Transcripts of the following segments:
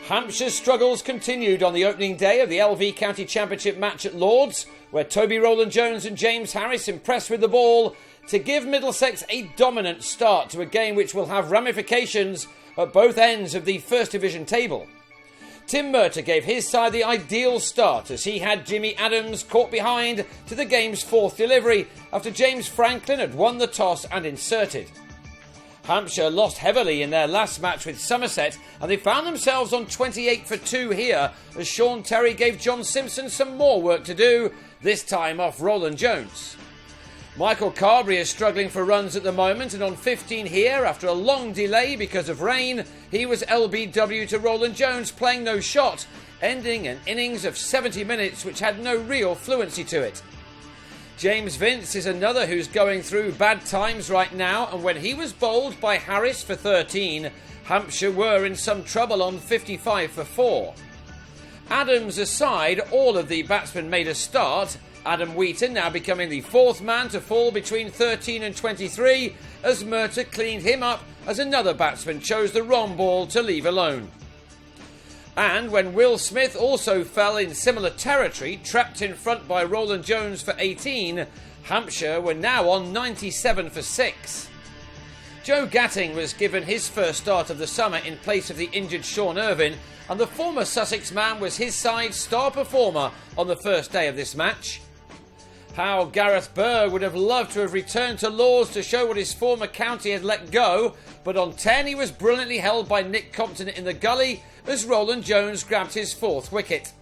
Hampshire's struggles continued on the opening day of the LV County Championship match at Lords, where Toby Rowland-Jones and James Harris impressed with the ball to give Middlesex a dominant start to a game which will have ramifications at both ends of the First Division table. Tim Murtagh gave his side the ideal start as he had Jimmy Adams caught behind to the game's fourth delivery after James Franklin had won the toss and inserted. Hampshire lost heavily in their last match with Somerset and they found themselves on 28 for 2 here as Sean Terry gave John Simpson some more work to do, this time off Rowland-Jones. Michael Carberry is struggling for runs at the moment and on 15 here after a long delay because of rain, he was LBW to Rowland-Jones playing no shot, ending an innings of 70 minutes which had no real fluency to it. James Vince is another who's going through bad times right now, and when he was bowled by Harris for 13, Hampshire were in some trouble on 55 for 4. Adams aside, all of the batsmen made a start, Adam Wheaton now becoming the fourth man to fall between 13 and 23 as Murtagh cleaned him up as another batsman chose the wrong ball to leave alone. And when Will Smith also fell in similar territory, trapped in front by Rowland-Jones for 18, Hampshire were now on 97 for 6. Joe Gatting was given his first start of the summer in place of the injured Sean Irvine, and the former Sussex man was his side's star performer on the first day of this match. How Gareth Burr would have loved to have returned to Lords to show what his former county had let go, but on 10 he was brilliantly held by Nick Compton in the gully as Rowland-Jones grabbed his fourth wicket.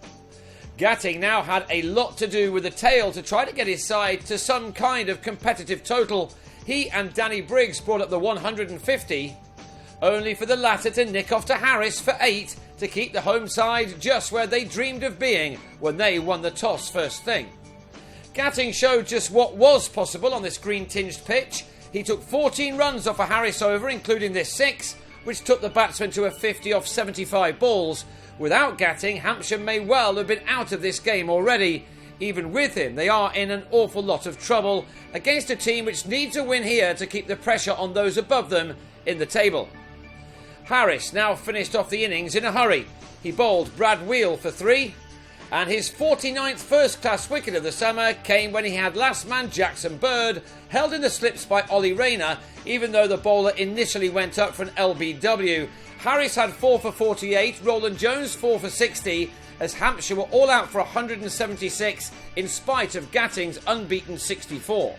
Gatting now had a lot to do with the tail to try to get his side to some kind of competitive total. He and Danny Briggs brought up the 150, only for the latter to nick off to Harris for 8 to keep the home side just where they dreamed of being when they won the toss first thing. Gatting showed just what was possible on this green-tinged pitch. He took 14 runs off a Harris over, including this 6, which took the batsman to a 50 off 75 balls. Without Gatting, Hampshire may well have been out of this game already. Even with him, they are in an awful lot of trouble against a team which needs a win here to keep the pressure on those above them in the table. Harris now finished off the innings in a hurry. He bowled Brad Wheel for 3, and his 49th first-class wicket of the summer came when he had last man Jackson Bird held in the slips by Ollie Rayner, even though the bowler initially went up for an LBW. Harris had 4 for 48, Rowland-Jones 4 for 60, as Hampshire were all out for 176 in spite of Gatting's unbeaten 64.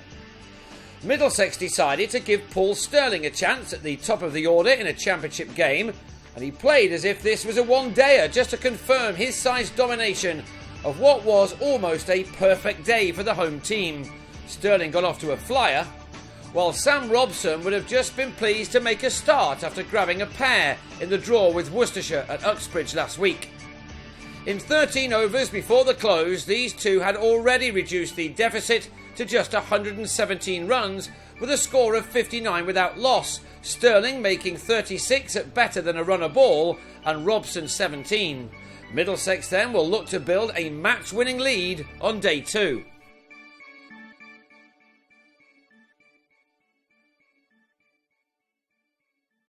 Middlesex decided to give Paul Sterling a chance at the top of the order in a championship game, and he played as if this was a one-dayer just to confirm his side's domination of what was almost a perfect day for the home team. Sterling got off to a flyer, while Sam Robson would have just been pleased to make a start after grabbing a pair in the draw with Worcestershire at Uxbridge last week. In 13 overs before the close, these two had already reduced the deficit to just 117 runs with a score of 59 without loss, Sterling making 36 at better than a run a ball and Robson 17. Middlesex then will look to build a match-winning lead on day 2.